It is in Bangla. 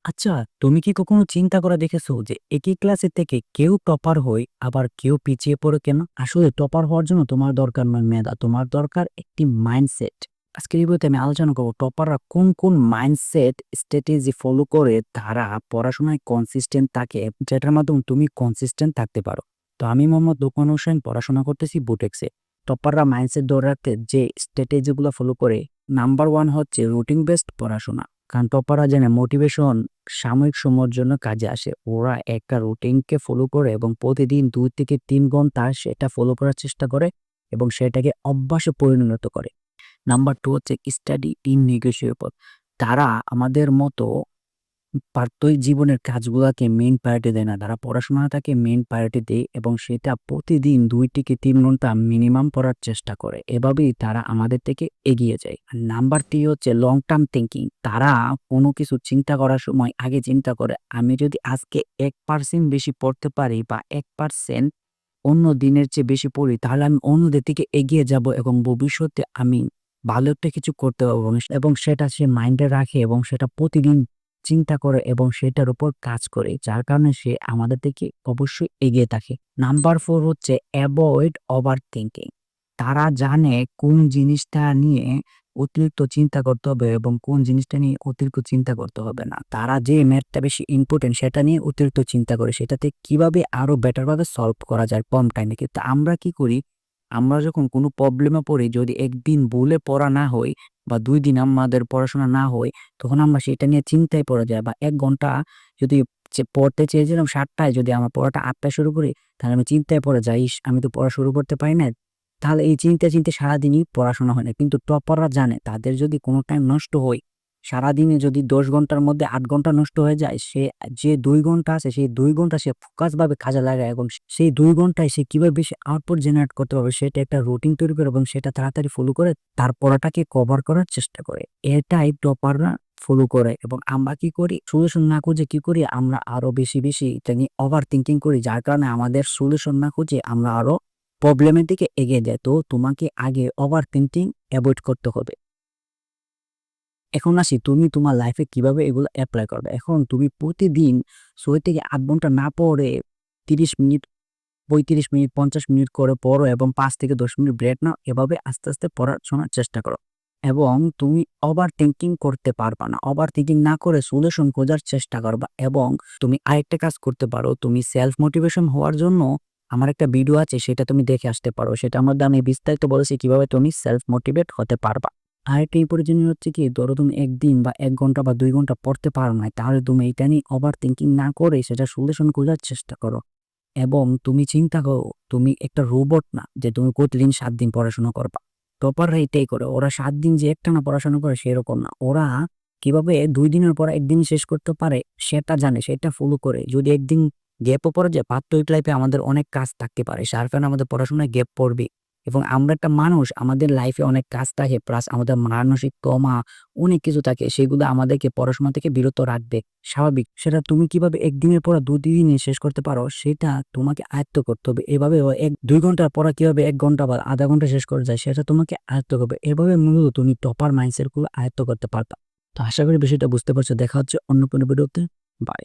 আচ্ছা, তুমি কি কখনো চিন্তা করে দেখেছো যে একই ক্লাসে থেকে কেউ টপার হয় আবার কেউ পিছিয়ে পড়ে কেন? আসলে টপার হওয়ার জন্য তোমার দরকার নয় মেধা, তোমার দরকার একটি মাইন্ডসেট। আজকের এই ভিডিওতে আমি আলোচনা করব টপাররা কোন কোন মাইন্ডসেট স্ট্র্যাটেজি ফলো করে তারা পড়াশোনায় কনসিস্টেন্ট থাকে, যেটার মাধ্যমে তুমি কনসিস্টেন্ট থাকতে পারো। তো আমি মোহাম্মদ লোকমান হোসেন, পড়াশোনা করতেছি বুটেক্সে। টপাররা মাইন্ডসেট ধরে রাখতে যে স্ট্র্যাটেজিগুলো ফলো করে, নাম্বার ওয়ান হচ্ছে রুটিন বেসড পড়াশোনা। কারণ টপাররা জানে মোটিভেশন সাময়িক সময়ের জন্য কাজে আসে। ওরা একটা রুটিনকে ফলো করে এবং প্রতিদিন ২ থেকে ৩ ঘন্টা সেটা ফলো করার চেষ্টা করে এবং সেটাকে অভ্যাসে পরিণত করে। নাম্বার 2 হচ্ছে স্টাডি ইন নেগোশিয়েবল। তারা আমাদের মতো প্রাত্যহিক জীবনের কাজগুলাকে মেইন প্রায়োরিটি দেয় না। তারা পড়াশোনাটাকে মেইন প্রায়োরিটি দেয় এবং সেটা প্রতিদিন ২ থেকে ৩ ঘন্টা মিনিমাম পড়ার চেষ্টা করে। এভাবেই তারা আমাদের থেকে এগিয়ে যায়। আর নাম্বার 3 হচ্ছে লং টার্ম থিংকিং। তারা কোনো কিছু চিন্তা করার সময় আগে চিন্তা করে, আমি যদি আজকে ১% বেশি পড়তে পারি বা ১% অন্য দিনের চেয়ে বেশি পড়ি, তাহলে আমি অন্যদের থেকে এগিয়ে যাব এবং ভবিষ্যতে আমি ভালো একটা কিছু করতে পারবো এবং সেটা সে মাইন্ডে রাখে এবং সেটা প্রতিদিন চিন্তা করে এবং সেটার উপর কাজ করে। যার কারণে সে আমাদের থেকে অবশ্যই এগিয়ে থাকে। নাম্বার 4 হচ্ছে এভয়েড ওভারথিংকিং। তারা জানে কোন জিনিসটা নিয়ে অতিরিক্ত চিন্তা করতে হবে এবং কোন জিনিসটা নিয়ে অতিরিক্ত চিন্তা করতে হবে না। তারা যে ম্যাথটা বেশি ইম্পোর্টেন্ট সেটা নিয়ে অতিরিক্ত চিন্তা করে, সেটাতে কিভাবে আরো বেটার ভাবে সলভ করা যায় কম টাইমে। কিন্তু আমরা কি করি? আমরা যখন কোনো প্রবলেমে পড়ি, যদি একদিন ভুলে পড়া না হয় বা ২ দিন আমাদের পড়াশোনা না হয়, তখন আমরা সেটা নিয়ে চিন্তায় পড়ে যাই। বা ১ ঘন্টা যদি পড়তে চেয়েছিলাম ৭ টায়, যদি আমার পড়াটা ৮ টায় শুরু করি, তাহলে আমি চিন্তায় পড়ে যাই, ইস! আমি তো পড়া শুরু করতে পারি নাই। তাহলে এই চিন্তায় সারাদিনই পড়াশোনা হয় না। কিন্তু টপাররা জানে তাদের যদি কোনো টাইম নষ্ট হয়, সারাদিনে যদি ১০ ঘন্টার মধ্যে ৮ ঘন্টা নষ্ট হয়ে যায়, সে যে ২ ঘন্টা আছে সেই ২ ঘন্টা সে ফোকাস ভাবে কাজে লাগায় এবং সেই ২ ঘন্টায় সে কিভাবে বেশি আউটপুট জেনারেট করতে পারবে সেটা একটা রুটিন তৈরি করে এবং সেটা তাড়াতাড়ি ফলো করে তার পড়াটাকে কভার করার চেষ্টা করে। এটাই টপাররা ফলো করে। এবং আমরা কি করি? সলিউশন না খুঁজে কি করি? আমরা আরো বেশি এটা নিয়ে ওভার থিংকিং করি। যার কারণে আমাদের সলিউশন না খুঁজে আমরা আরো প্রবলেমের দিকে এগিয়ে যাই। তো তোমাকে আগে ওভার থিংকিং এভয়েড করতে হবে। এখন আসি, তুমি তোমার লাইফে কিভাবে এগুলো এপ্লাই করবে। এখন তুমি প্রতিদিন ৬ থেকে ৮ ঘন্টা না পড়ে ৩০ মিনিট, ৩৫ মিনিট, ৫০ মিনিট করে পড়ো এবং ৫ থেকে ১০ মিনিট ব্রেক নাও। এভাবে আস্তে, আস্তে পড়াশোনার চেষ্টা করো। এবং তুমি ওভার থিংকিং করতে পারবা না। ওভার থিংকিং না করে সলিউশন খোঁজার চেষ্টা করবা। এবং তুমি আরেকটা কাজ করতে পারো। তুমি সেলফ মোটিভেশন হওয়ার জন্য আমার একটা ভিডিও আছে, সেটা তুমি দেখে আসতে পারো। সেটার মধ্যে আমি বিস্তারিত বলেছি কিভাবে তুমি সেলফ মোটিভেট হতে পারবা। আরেকটা ইম্পর্টেন্ট জিনিস হচ্ছে কি, ধরো তুমি ১ দিন বা ১ ঘন্টা বা ২ ঘন্টা পড়তে পারো নাই, তাহলে তুমি এটা নিয়ে ওভার থিংকিং না করে সেটার সলিউশন খোঁজার চেষ্টা করো। এবং তুমি চিন্তা করো, তুমি একটা রোবট না যে তুমি প্রতিদিন ৭ দিন পড়াশোনা করবা। টপাররা এটাই করে। ওরা ৭ দিন যে একটানা পড়াশোনা করে সেরকম না। ওরা কিভাবে ২ দিনের পড়া ১ দিন শেষ করতে পারে সেটা জানে, সেটা ফলো করে। যদি একদিন গ্যাপও পড়ে যায়, প্রাত্যহিক লাইফে আমাদের অনেক কাজ থাকতে পারে। যার কারণে আমাদের পড়াশোনায় গ্যাপ পড়বে। এবং আমরা একটা মানুষ, আমাদের লাইফে অনেক কাজ থাকে, প্লাস আমাদের মানসিক ট্রমা অনেক কিছু থাকে। সেগুলো আমাদেরকে পড়াশোনা থেকে বিরত রাখবে। স্বাভাবিক। সেটা তুমি কিভাবে ১ দিনের পড়া ২ দিনে শেষ করতে পারো সেটা তোমাকে আয়ত্ত করতে হবে। এভাবে ২ ঘন্টার পড়া কিভাবে ১ ঘন্টা বা আধা ঘন্টা শেষ করা যায় সেটা তোমাকে আয়ত্ত করবে। এভাবে মূলত তুমি টপার মাইন্ডসেট গুলো আয়ত্ত করতে পারবা। তো আশা করি বিষয়টা বুঝতে পারছো। দেখা হচ্ছে অন্য কোনো ভিডিওতে। বাই।